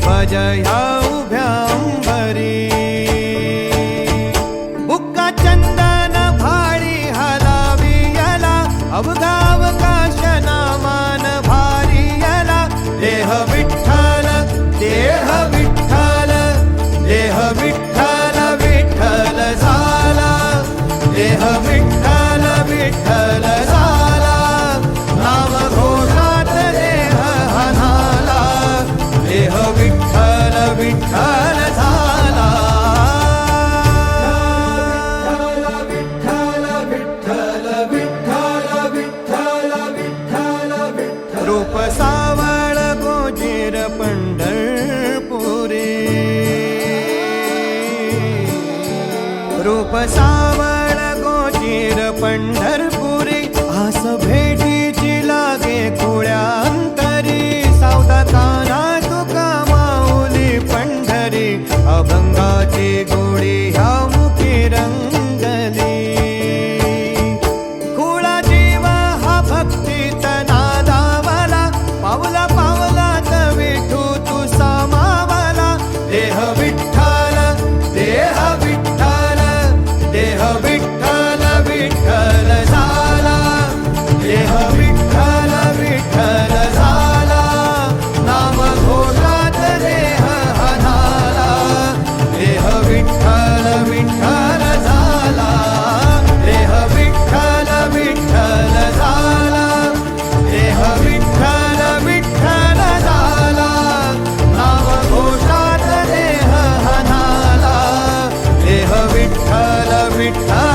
भजया उभ्या अंबरी बुक्का चंदन भाळी हलावी याला अवघावकाश नामान भारी याला देह विठ्ठल देह विठ्ठल देह विठ्ठल विठ्ठल झाला देह विठ्ठल विठ्ठल झाला नाम घोषात देह हनाला देह विठ्ठल विठ्ठल झाला विठ्ठल विठ्ठल विठ्ठल विठ्ठल विठ्ठल विठ्ठल रूप सावळ गोजीर पंढरपुरी रूप सावळ गोजीर पंढरपुरी आस भेटीची लागे खुळ्या अंतरी सावता काना तुका माऊली पंढरी अभंगाची गोडी ह्या मुखी रंगली खुळा जीव हा भक्तीत नादावला पावला पावलात विठू तू सामावला देह विठ्ठल देह विठ्ठल देह विठ्ठल विठ्ठल झाला देह विठ्ठल विठ्ठल झाला नाम घोषात देह हनाला देह विठ्ठल विठ्ठल झाला देह विठ्ठल विठ्ठल झाला देह विठ्ठल विठ्ठल झाला नाम घोषात देह हनाला देह विठ्ठल विठ्ठल